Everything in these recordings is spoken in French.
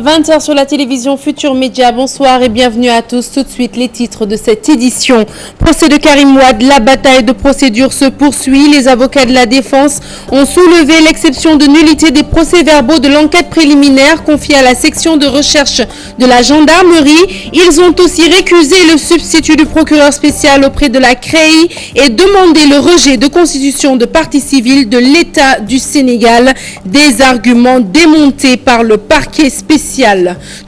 20h sur la télévision Futur Média. Bonsoir et bienvenue à tous. Tout de suite, les titres de cette édition. Procès de Karim Wade, la bataille de procédure se poursuit. Les avocats de la défense ont soulevé l'exception de nullité des procès-verbaux de l'enquête préliminaire confiée à la section de recherche de la gendarmerie. Ils ont aussi récusé le substitut du procureur spécial auprès de la CREI et demandé le rejet de constitution de partie civile de l'État du Sénégal. Des arguments démontés par le parquet spécial.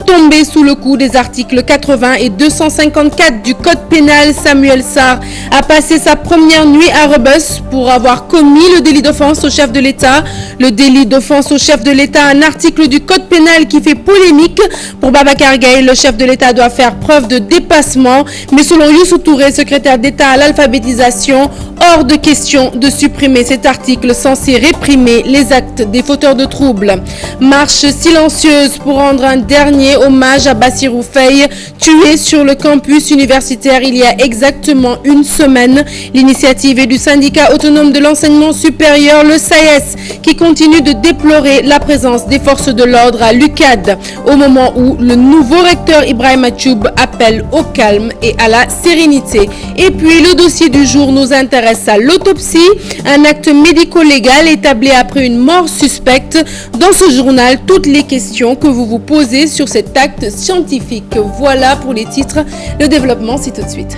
Tombé sous le coup des articles 80 et 254 du Code pénal, Samuel Sarr a passé sa première nuit à Rebeuss pour avoir commis le délit d'offense au chef de l'État. Le délit d'offense au chef de l'État, un article du Code pénal qui fait polémique. Pour Babacar Gaye, le chef de l'État doit faire preuve de dépassement. Mais selon Youssou Touré, secrétaire d'État à l'alphabétisation, hors de question de supprimer cet article censé réprimer les actes des fauteurs de troubles. Marche silencieuse pour rendre un dernier hommage à Bassirou Faye, tué sur le campus universitaire il y a exactement une semaine. L'initiative est du syndicat autonome de l'enseignement supérieur, le SAES, qui continue de déplorer la présence des forces de l'ordre à l'UCAD, au moment où le nouveau recteur Ibrahima Thioub appelle au calme et à la sérénité. Et puis le dossier du jour nous intéresse à l'autopsie, un acte médico-légal établi après une mort suspecte. Dans ce journal, toutes les questions que vous posez sur cet acte scientifique. Voilà pour les titres. Le développement, c'est tout de suite.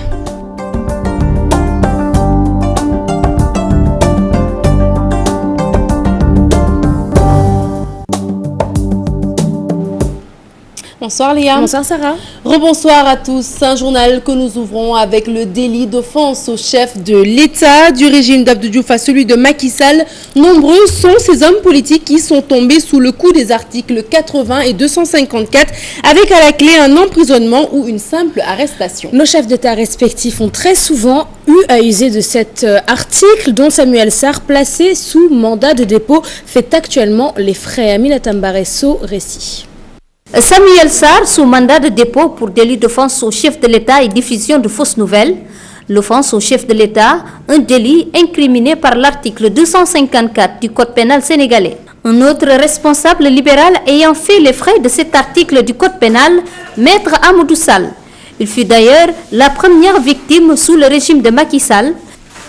Bonsoir Léa. Bonsoir Sarah. Rebonsoir à tous. Un journal que nous ouvrons avec le délit d'offense au chef de l'État, du régime d'Abdou Diouf à celui de Macky Sall. Nombreux sont ces hommes politiques qui sont tombés sous le coup des articles 80 et 254 avec à la clé un emprisonnement ou une simple arrestation. Nos chefs d'État respectifs ont très souvent eu à user de cet article dont Samuel Sarr, placé sous mandat de dépôt, fait actuellement les frais. Aminata Mbaresso, récit. Samuel Sarr, sous mandat de dépôt pour délit d'offense au chef de l'État et diffusion de fausses nouvelles. L'offense au chef de l'État, un délit incriminé par l'article 254 du Code pénal sénégalais. Un autre responsable libéral ayant fait les frais de cet article du Code pénal, Maître Amadou Sall. Il fut d'ailleurs la première victime sous le régime de Macky Sall.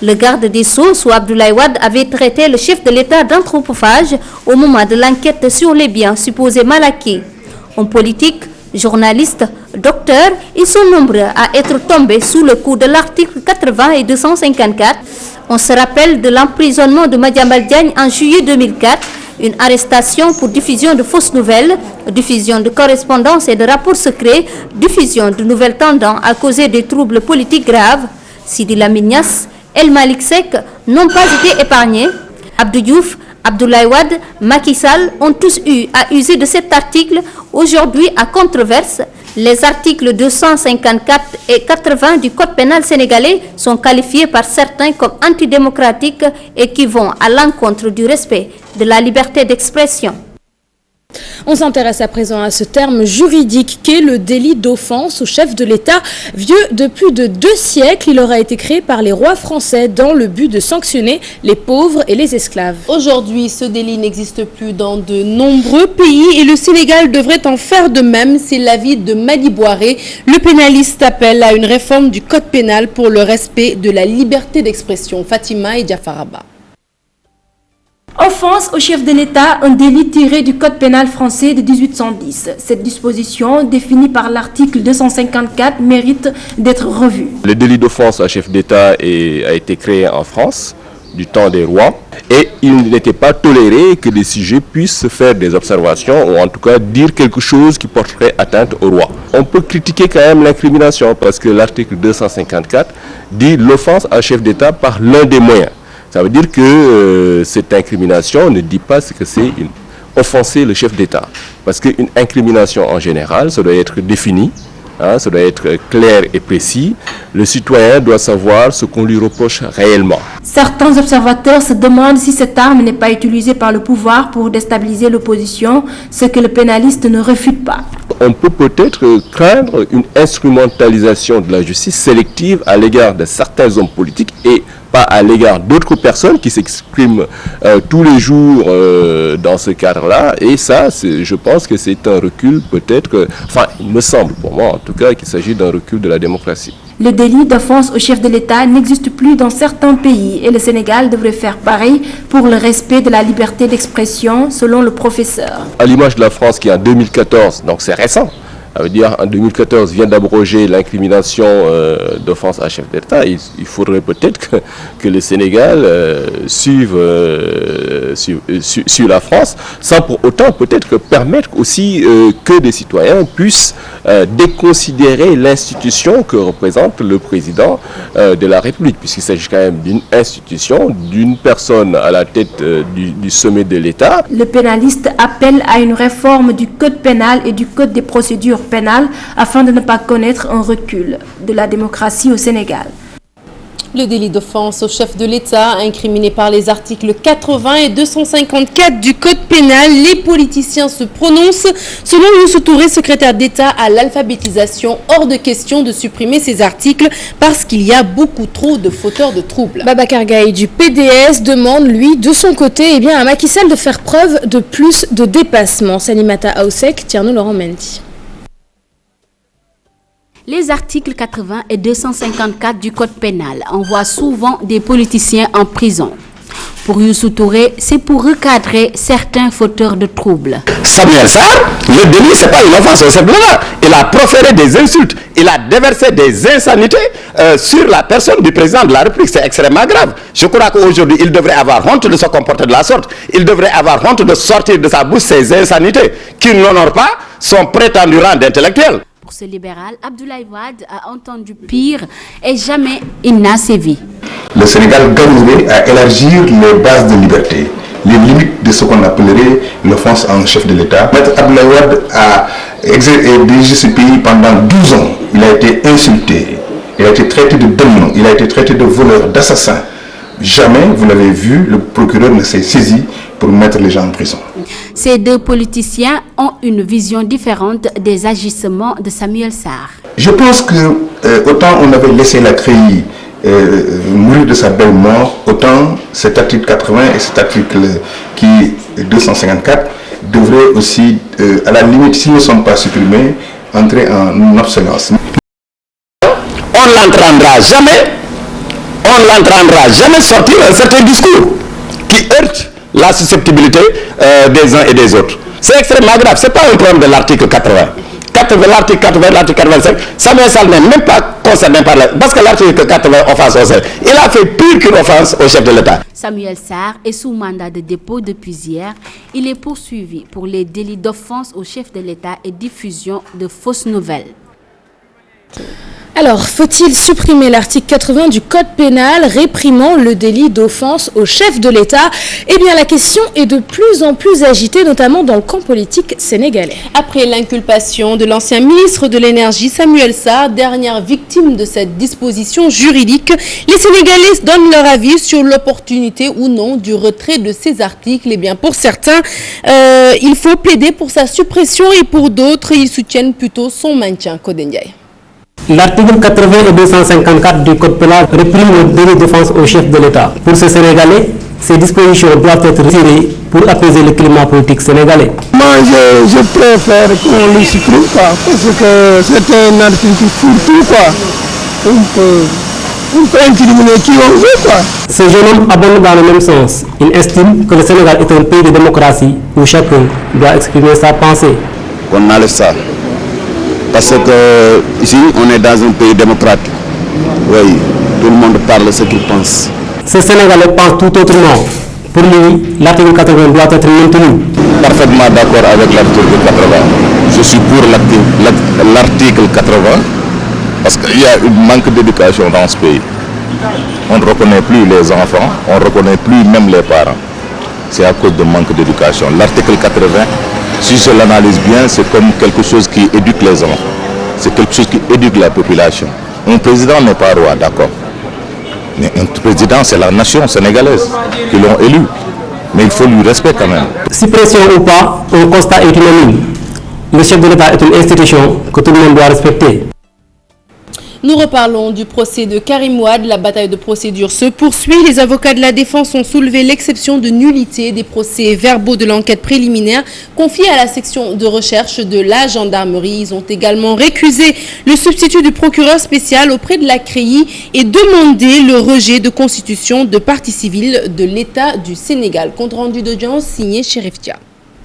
Le garde des Sceaux, sous Abdoulaye Wade, avait traité le chef de l'État d'anthropophage au moment de l'enquête sur les biens supposés mal acquis. En politique, journalistes, docteurs, ils sont nombreux à être tombés sous le coup de l'article 80 et 254. On se rappelle de l'emprisonnement de Madiambal Diagne en juillet 2004, une arrestation pour diffusion de fausses nouvelles, diffusion de correspondances et de rapports secrets, diffusion de nouvelles tendant à causer des troubles politiques graves. Sidi Lamine Niasse, El Malick Seck n'ont pas été épargnés. Abdou Diouf, Abdoulaye Wade, Macky Sall ont tous eu à user de cet article, aujourd'hui à controverse. Les articles 254 et 80 du Code pénal sénégalais sont qualifiés par certains comme antidémocratiques et qui vont à l'encontre du respect de la liberté d'expression. On s'intéresse à présent à ce terme juridique qu'est le délit d'offense au chef de l'État. Vieux de plus de 2 siècles, il aura été créé par les rois français dans le but de sanctionner les pauvres et les esclaves. Aujourd'hui, ce délit n'existe plus dans de nombreux pays et le Sénégal devrait en faire de même. C'est l'avis de Madi Boiré. Le pénaliste appelle à une réforme du Code pénal pour le respect de la liberté d'expression. Fatima et Jafaraba. Offense au chef de l'État, un délit tiré du Code pénal français de 1810. Cette disposition, définie par l'article 254, mérite d'être revue. Le délit d'offense au chef d'État a été créé en France du temps des rois et il n'était pas toléré que les sujets puissent faire des observations ou en tout cas dire quelque chose qui porterait atteinte au roi. On peut critiquer quand même l'incrimination parce que l'article 254 dit l'offense au chef d'État par l'un des moyens. Ça veut dire que cette incrimination ne dit pas ce que c'est offenser le chef d'État. Parce qu'une incrimination en général, ça doit être défini, ça doit être clair et précis. Le citoyen doit savoir ce qu'on lui reproche réellement. Certains observateurs se demandent si cette arme n'est pas utilisée par le pouvoir pour déstabiliser l'opposition, ce que le pénaliste ne refute pas. On peut peut-être craindre une instrumentalisation de la justice sélective à l'égard de certains hommes politiques et pas à l'égard d'autres personnes qui s'expriment tous les jours dans ce cadre-là. Et ça, je pense que c'est un recul peut-être enfin, il me semble pour moi en tout cas qu'il s'agit d'un recul de la démocratie. Le délit d'offense au chef de l'État n'existe plus dans certains pays et le Sénégal devrait faire pareil pour le respect de la liberté d'expression, selon le professeur. À l'image de la France qui en 2014, donc c'est récent, ça veut dire en 2014 vient d'abroger l'incrimination d'offense à chef d'État. Il faudrait peut-être que le Sénégal suive la France, sans pour autant peut-être que permettre aussi que des citoyens puissent déconsidérer l'institution que représente le président de la République, puisqu'il s'agit quand même d'une institution, d'une personne à la tête du sommet de l'État. Le pénaliste appelle à une réforme du code pénal et du code des procédures pénales afin de ne pas connaître un recul de la démocratie au Sénégal. Le délit d'offense au chef de l'État, incriminé par les articles 80 et 254 du Code pénal, les politiciens se prononcent. Selon Youssou Touré, secrétaire d'État à l'alphabétisation, hors de question de supprimer ces articles parce qu'il y a beaucoup trop de fauteurs de troubles. Babacar Gaye du PDS demande, lui, de son côté, à Macky Sall de faire preuve de plus de dépassement. Salimata Aoussek, Tierno Laurent Mendy. Les articles 80 et 254 du Code pénal envoient souvent des politiciens en prison. Pour Youssou Touré, c'est pour recadrer certains fauteurs de troubles. Samuel Sarr, le délit, ce n'est pas une offense au chef de l'État. Il a proféré des insultes, il a déversé des insanités sur la personne du président de la République. C'est extrêmement grave. Je crois qu'aujourd'hui, il devrait avoir honte de se comporter de la sorte. Il devrait avoir honte de sortir de sa bouche ces insanités qui n'honorent pas son prétendu rang d'intellectuel. Pour ce libéral, Abdoulaye Wade a entendu pire et jamais il n'a sévi. Le Sénégal gagnerait à élargir les bases de liberté, les limites de ce qu'on appellerait l'offense en chef de l'État. Maître Abdoulaye Wade a dirigé ce pays pendant 12 ans. Il a été insulté, il a été traité de démon, il a été traité de voleur, d'assassin. Jamais, vous l'avez vu, le procureur ne s'est saisi pour mettre les gens en prison. Ces deux politiciens ont une vision différente des agissements de Samuel Sarr. Je pense que autant on avait laissé la CREI mourir de sa belle mort, autant cet article 80 et cet article qui est 254 devraient aussi, à la limite, s'ils ne sont pas supprimés, entrer en obsolescence. On l'entendra jamais sortir un certain discours qui heurte la susceptibilité des uns et des autres. C'est extrêmement grave. Ce n'est pas un problème de l'article 80. L'article 80, l'article 85, Samuel Sarr n'est même pas concerné par parce que l'article 80 offense au chef. Il a fait pire qu'une offense au chef de l'État. Samuel Sarr est sous mandat de dépôt depuis hier. Il est poursuivi pour les délits d'offense au chef de l'État et diffusion de fausses nouvelles. Alors, faut-il supprimer l'article 80 du Code pénal réprimant le délit d'offense au chef de l'État? La question est de plus en plus agitée, notamment dans le camp politique sénégalais. Après l'inculpation de l'ancien ministre de l'Énergie, Samuel Sarr, dernière victime de cette disposition juridique, les Sénégalais donnent leur avis sur l'opportunité ou non du retrait de ces articles. Pour certains, il faut plaider pour sa suppression et pour d'autres, ils soutiennent plutôt son maintien. Kodendiaï. L'article 80 et 254 du Code pénal réprime le délit d'offense au chef de l'État. Pour ces Sénégalais, ces dispositions doivent être retirées pour apaiser le climat politique sénégalais. Moi, je préfère qu'on le supprime pas, parce que c'est un article fourre-tout, quoi. On peut incriminer qui on veut, quoi. Ce jeune homme abonde dans le même sens. Il estime que le Sénégal est un pays de démocratie où chacun doit exprimer sa pensée. On enlève ça. Parce que ici, on est dans un pays démocratique. Oui, tout le monde parle ce qu'il pense. Ce Sénégalais pense tout autrement. Pour lui, l'article 80 doit être maintenu. Parfaitement d'accord avec l'article 80. Je suis pour l'article 80 parce qu'il y a un manque d'éducation dans ce pays. On ne reconnaît plus les enfants, on ne reconnaît plus même les parents. C'est à cause de manque d'éducation. L'article 80, si je l'analyse bien, c'est comme quelque chose qui éduque les enfants. C'est quelque chose qui éduque la population. Un président n'est pas roi, d'accord. Mais un président, c'est la nation sénégalaise qui l'ont élu. Mais il faut lui respect quand même. Suppression ou pas, un constat est unanime. Le chef de l'État est une institution que tout le monde doit respecter. Nous reparlons du procès de Karim Wade. La bataille de procédure se poursuit. Les avocats de la défense ont soulevé l'exception de nullité des procès verbaux de l'enquête préliminaire confiée à la section de recherche de la gendarmerie. Ils ont également récusé le substitut du procureur spécial auprès de la CREI et demandé le rejet de constitution de partie civile de l'État du Sénégal. Compte rendu d'audience signé Chérif Dia.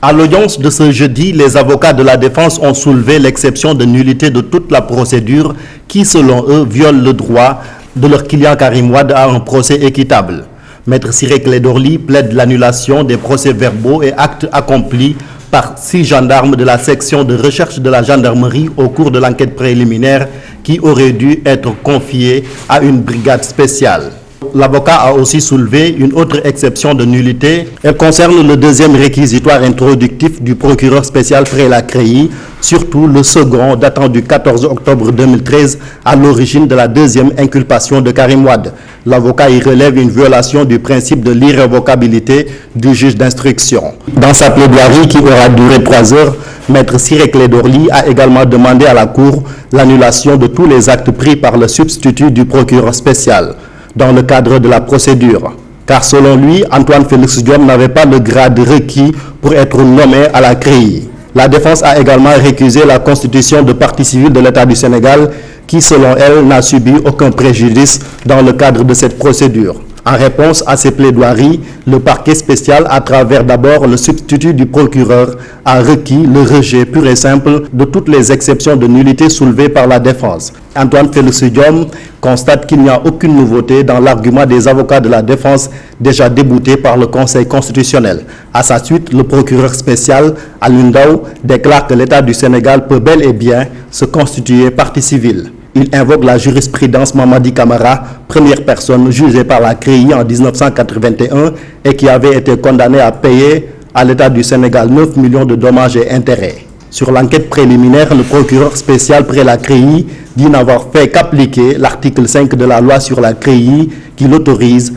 À l'audience de ce jeudi, les avocats de la défense ont soulevé l'exception de nullité de toute la procédure qui, selon eux, viole le droit de leur client Karim Wade à un procès équitable. Maître Ciré Clédorli plaide l'annulation des procès-verbaux et actes accomplis par 6 gendarmes de la section de recherche de la gendarmerie au cours de l'enquête préliminaire qui aurait dû être confiée à une brigade spéciale. L'avocat a aussi soulevé une autre exception de nullité. Elle concerne le deuxième réquisitoire introductif du procureur spécial près la CREI, surtout le second datant du 14 octobre 2013 à l'origine de la deuxième inculpation de Karim Wade. L'avocat y relève une violation du principe de l'irrévocabilité du juge d'instruction. Dans sa plaidoirie qui aura duré 3 heures, Maître Ciré Clédorli a également demandé à la Cour l'annulation de tous les actes pris par le substitut du procureur spécial dans le cadre de la procédure. Car selon lui, Antoine Félix Diome n'avait pas le grade requis pour être nommé à la CREI. La défense a également récusé la constitution de partie civile de l'État du Sénégal qui, selon elle, n'a subi aucun préjudice dans le cadre de cette procédure. En réponse à ces plaidoiries, le parquet spécial, à travers d'abord le substitut du procureur, a requis le rejet pur et simple de toutes les exceptions de nullité soulevées par la défense. Antoine Félix Diome constate qu'il n'y a aucune nouveauté dans l'argument des avocats de la défense déjà déboutés par le Conseil constitutionnel. À sa suite, le procureur spécial, Alioune Ndao, déclare que l'État du Sénégal peut bel et bien se constituer partie civile. Il invoque la jurisprudence Mamadi Camara, première personne jugée par la CREI en 1981 et qui avait été condamnée à payer à l'État du Sénégal 9 millions de dommages et intérêts. Sur l'enquête préliminaire, le procureur spécial près la CREI dit n'avoir fait qu'appliquer l'article 5 de la loi sur la CREI qui l'autorise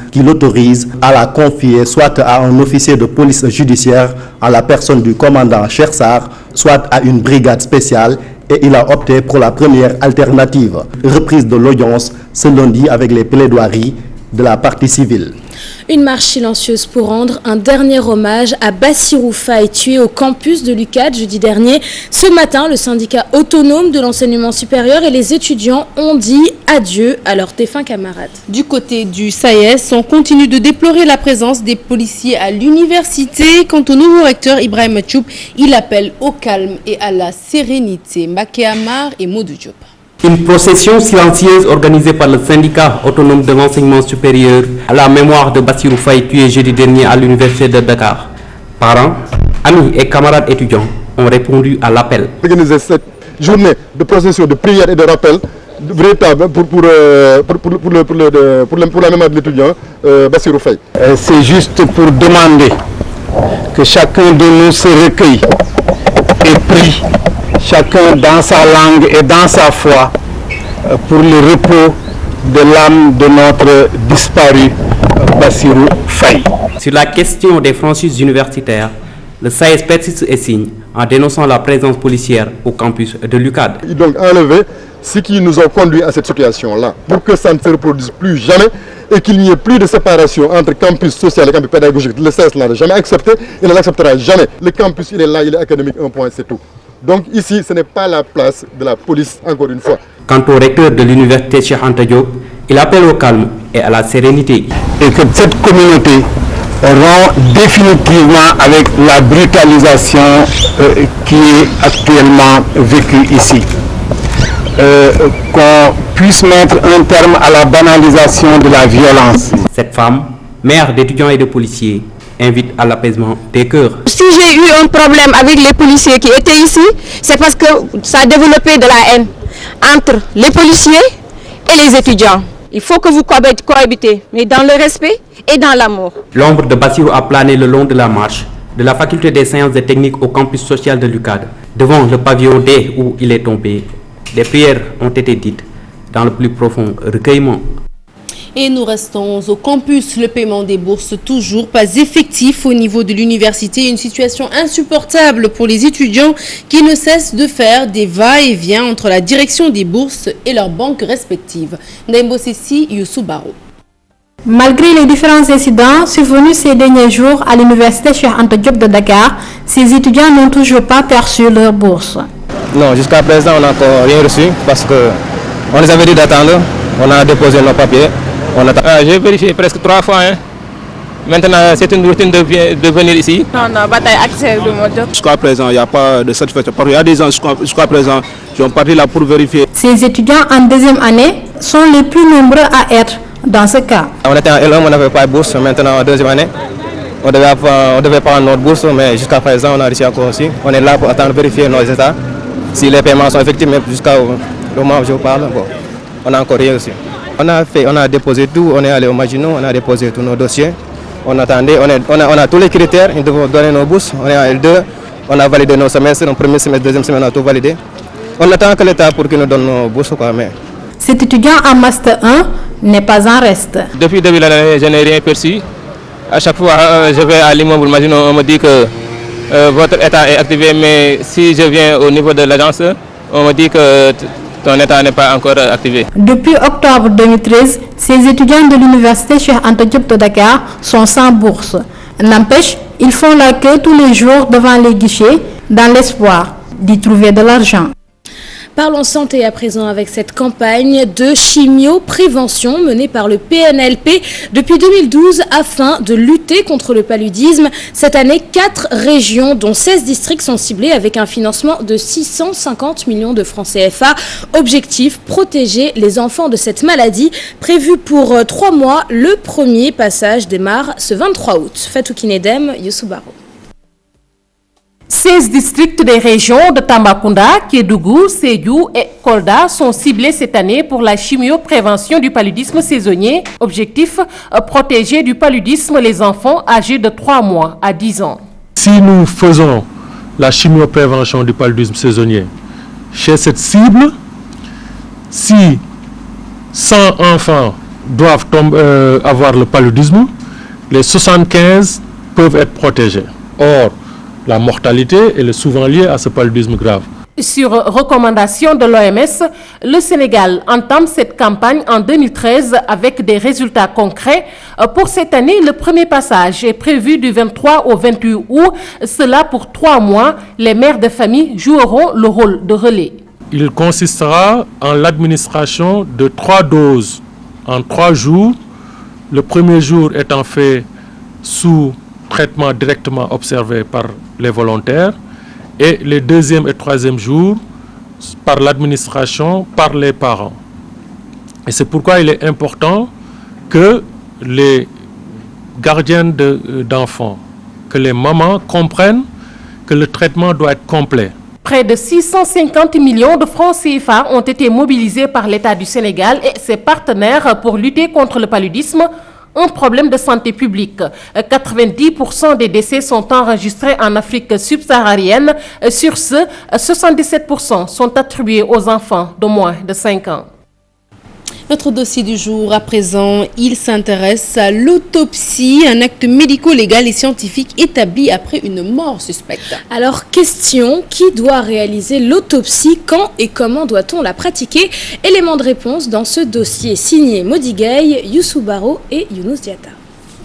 à la confier soit à un officier de police judiciaire en la personne du commandant Chersar, soit à une brigade spéciale, et il a opté pour la première alternative. Reprise de l'audience ce lundi avec les plaidoiries de la partie civile. Une marche silencieuse pour rendre un dernier hommage à Bassirou Faye, tué au campus de l'UCAD jeudi dernier. Ce matin, le syndicat autonome de l'enseignement supérieur et les étudiants ont dit adieu à leurs défunts camarades. Du côté du SAES, on continue de déplorer la présence des policiers à l'université. Quant au nouveau recteur Ibrahim Tchoup, il appelle au calme et à la sérénité. Mbaké Amar et Modou Diop. Une procession silencieuse organisée par le syndicat autonome de l'enseignement supérieur à la mémoire de Bassirou Faye tué jeudi dernier à l'université de Dakar. Parents, amis et camarades étudiants ont répondu à l'appel. Organiser cette journée de procession de prière et de rappel véritable pour la mémoire de l'étudiant Bassirou Faye. C'est juste pour demander que chacun de nous se recueille et prie, chacun dans sa langue et dans sa foi, pour le repos de l'âme de notre disparu Bassirou Faye. Sur la question des franchises universitaires, le SAES persiste et signe en dénonçant la présence policière au campus de l'UCAD. Et donc enlever ce qui nous a conduit à cette situation-là, pour que ça ne se reproduise plus jamais et qu'il n'y ait plus de séparation entre campus social et campus pédagogique. Le SAES ne l'a jamais accepté et ne l'acceptera jamais. Le campus, il est là, il est académique, un point, c'est tout. Donc ici, ce n'est pas la place de la police, encore une fois. Quant au recteur de l'université Cheikh Anta Diop, il appelle au calme et à la sérénité. Et que cette communauté rompt définitivement avec la brutalisation qui est actuellement vécue ici. Qu'on puisse mettre un terme à la banalisation de la violence. Cette femme, mère d'étudiants et de policiers, invite à l'apaisement des cœurs. Si j'ai eu un problème avec les policiers qui étaient ici, c'est parce que ça a développé de la haine entre les policiers et les étudiants. Il faut que vous cohabitez, mais dans le respect et dans l'amour. L'ombre de Bassirou a plané le long de la marche de la faculté des sciences et techniques au campus social de l'UCAD, devant le pavillon D où il est tombé. Des prières ont été dites dans le plus profond recueillement. Et nous restons au campus. Le paiement des bourses toujours pas effectif au niveau de l'université. Une situation insupportable pour les étudiants qui ne cessent de faire des va-et-vient entre la direction des bourses et leurs banques respectives. Ndembo Sessi, Youssou Baro. Malgré les différents incidents survenus ces derniers jours à l'université Cheikh Anta Diop de Dakar, ces étudiants n'ont toujours pas perçu leur bourse. Non, jusqu'à présent, on n'a encore rien reçu parce qu'on les avait dit d'attendre. On a déposé nos papiers. J'ai vérifié presque 3 fois. Maintenant, c'est une routine de venir ici. Jusqu'à présent, il n'y a pas de satisfaction. Il y a des gens jusqu'à présent qui ont parti là pour vérifier. Ces étudiants en deuxième année sont les plus nombreux à être dans ce cas. On était en L1, on n'avait pas de bourse. Maintenant, en deuxième année, on devait prendre notre bourse, mais jusqu'à présent, on a réussi encore aussi. On est là pour attendre vérifier nos états. Si les paiements sont effectifs, mais jusqu'au moment où je vous parle, bon, on n'a encore rien reçu. On a déposé tout, on est allé au Maginot, on a déposé tous nos dossiers. On attendait, on a tous les critères, ils devront donner nos bourses. On est en L2, on a validé nos semestres, le premier semestre, deuxième semestre, on a tout validé. On attend que l'État pour qu'il nous donne nos bourses. Mais... Cet étudiant en Master 1 n'est pas en reste. Depuis le début de l'année, je n'ai rien perçu. À chaque fois, je vais à l'immeuble Maginot, on me dit que votre État est activé, mais si je viens au niveau de l'agence, on me dit que ton État n'est pas encore activé. Depuis octobre 2013, ces étudiants de l'université Cheikh Anta Diop de Dakar sont sans bourse. N'empêche, ils font la queue tous les jours devant les guichets dans l'espoir d'y trouver de l'argent. Parlons santé à présent avec cette campagne de chimio-prévention menée par le PNLP depuis 2012 afin de lutter contre le paludisme. Cette année, 4 régions dont 16 districts sont ciblés avec un financement de 650 millions de francs CFA. Objectif, protéger les enfants de cette maladie. Prévu pour 3 mois, le premier passage démarre ce 23 août. Fatou Kinedem, Youssou Baro. 16 districts des régions de Tambacounda, Kédougou, Sédhiou et Kolda sont ciblés cette année pour la chimio-prévention du paludisme saisonnier. Objectif, protéger du paludisme les enfants âgés de 3 mois à 10 ans. Si nous faisons la chimio-prévention du paludisme saisonnier chez cette cible, si 100 enfants doivent avoir le paludisme, les 75 peuvent être protégés. Or, la mortalité est souvent liée à ce paludisme grave. Sur recommandation de l'OMS, le Sénégal entame cette campagne en 2013 avec des résultats concrets. Pour cette année, le premier passage est prévu du 23 au 28 août. Cela pour 3 mois. Les mères de famille joueront le rôle de relais. Il consistera en l'administration de 3 doses en 3 jours. Le premier jour étant fait sous traitement directement observé par les volontaires et les deuxième et troisième jours par l'administration, par les parents. Et c'est pourquoi il est important que les gardiens d'enfants, que les mamans comprennent que le traitement doit être complet. Près de 650 millions de francs CFA ont été mobilisés par l'État du Sénégal et ses partenaires pour lutter contre le paludisme. Un problème de santé publique. 90% des décès sont enregistrés en Afrique subsaharienne. Sur ce, 77% sont attribués aux enfants de moins de 5 ans. Notre dossier du jour, à présent, il s'intéresse à l'autopsie, un acte médico-légal et scientifique établi après une mort suspecte. Alors, question, qui doit réaliser l'autopsie, quand et comment doit-on la pratiquer? Éléments de réponse dans ce dossier signé Modi Gueye, Youssou Baro et Younous Diatta.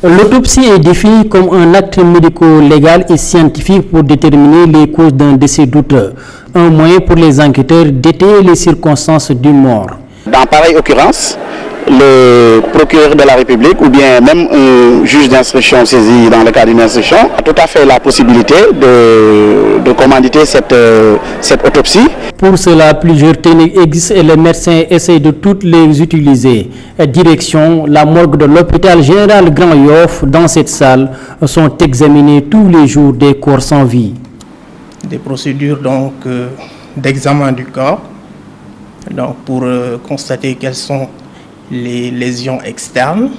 L'autopsie est définie comme un acte médico-légal et scientifique pour déterminer les causes d'un décès douteux, un moyen pour les enquêteurs d'étayer les circonstances d'une mort. Dans pareille occurrence, le procureur de la République ou bien même un juge d'instruction saisi dans le cadre d'une instruction a tout à fait la possibilité de commanditer cette autopsie. Pour cela, plusieurs techniques existent et les médecins essayent de toutes les utiliser. Direction, la morgue de l'hôpital général Grand Yoff, dans cette salle, sont examinés tous les jours des corps sans vie. Des procédures donc d'examen du corps. Donc pour constater quelles sont les lésions externes,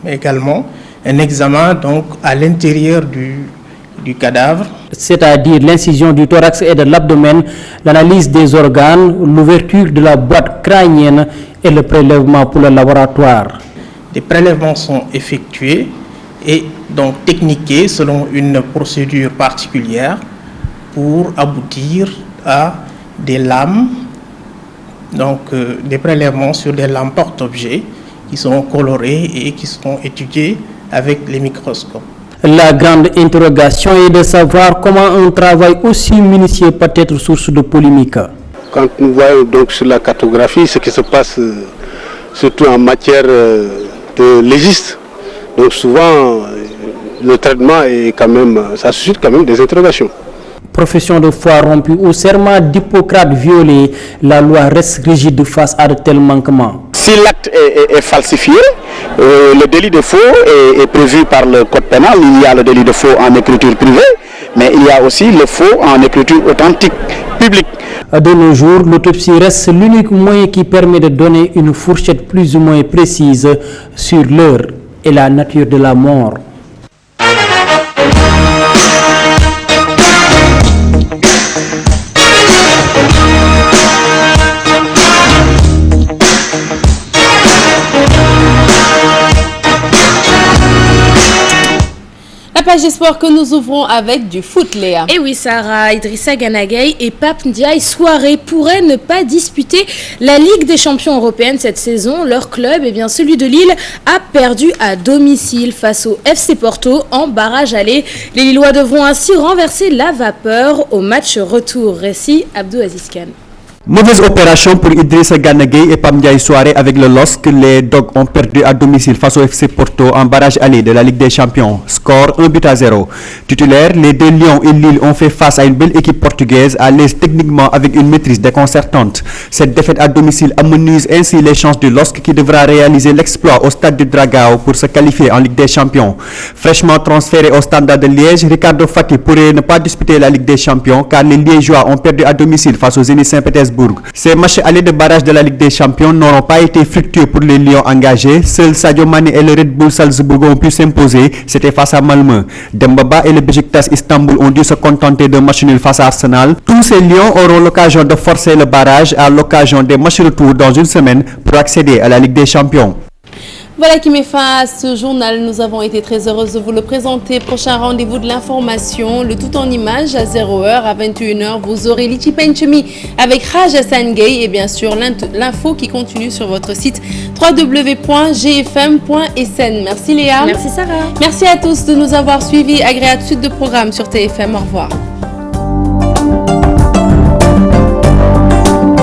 mais également un examen donc à l'intérieur du cadavre. C'est-à-dire l'incision du thorax et de l'abdomen, l'analyse des organes, l'ouverture de la boîte crânienne et le prélèvement pour le laboratoire. des prélèvements sont effectués et donc techniqués selon une procédure particulière pour aboutir à des lames, donc des prélèvements sur des lames porte-objets qui sont colorées et qui seront étudiées avec les microscopes. La grande interrogation est de savoir comment un travail aussi minutieux peut être source de polémique. Quand nous voyons donc sur la cartographie ce qui se passe surtout en matière de légiste, donc souvent le traitement est quand même, ça suscite quand même des interrogations. Profession de foi rompue ou serment d'Hippocrate violé, la loi reste rigide face à de tels manquements. Si l'acte est falsifié, le délit de faux est prévu par le code pénal. Il y a le délit de faux en écriture privée, mais il y a aussi le faux en écriture authentique publique. De nos jours, l'autopsie reste l'unique moyen qui permet de donner une fourchette plus ou moins précise sur l'heure et la nature de la mort. La page des sports que nous ouvrons avec du foot, Léa. Et oui, Sarah, Idrissa Gana Gueye et Pape Ndiaye Souaré pourraient ne pas disputer la Ligue des champions européenne cette saison. Leur club, celui de Lille, a perdu à domicile face au FC Porto en barrage aller. Les Lillois devront ainsi renverser la vapeur au match retour. Récit Abdou Aziz Khan. Mauvaise opération pour Idrissa Gana Gueye et Pape Ndiaye Souaré avec le LOSC. Les Dogs ont perdu à domicile face au FC Porto en barrage aller de la Ligue des Champions. Score 1-0. Titulaires, les deux Lions et Lille ont fait face à une belle équipe portugaise à l'aise techniquement avec une maîtrise déconcertante. Cette défaite à domicile amenuise ainsi les chances du LOSC qui devra réaliser l'exploit au stade du Dragao pour se qualifier en Ligue des Champions. Fraîchement transféré au Standard de Liège, Ricardo Fati pourrait ne pas disputer la Ligue des Champions car les Liégeois ont perdu à domicile face au Zénith Saint-Pétersbourg. Ces matchs allés de barrage de la Ligue des Champions n'auront pas été fructueux pour les Lions engagés. Seuls Sadio Mané et le Red Bull Salzbourg ont pu s'imposer. C'était face à Malmö. Dembaba et le Beşiktaş Istanbul ont dû se contenter d'un match nul face à Arsenal. Tous ces Lions auront l'occasion de forcer le barrage à l'occasion des matchs retour dans une semaine pour accéder à la Ligue des Champions. Voilà qui met fin à ce journal. Nous avons été très heureuses de vous le présenter. Prochain rendez-vous de l'information, le tout en images à 0h, à 21h. Vous aurez Lichi Penchemi avec Raj Hassan Gueye et bien sûr l'info qui continue sur votre site www.gfm.sn. Merci Léa. Merci Sarah. Merci à tous de nous avoir suivis. Agréable suite de programme sur TFM. Au revoir.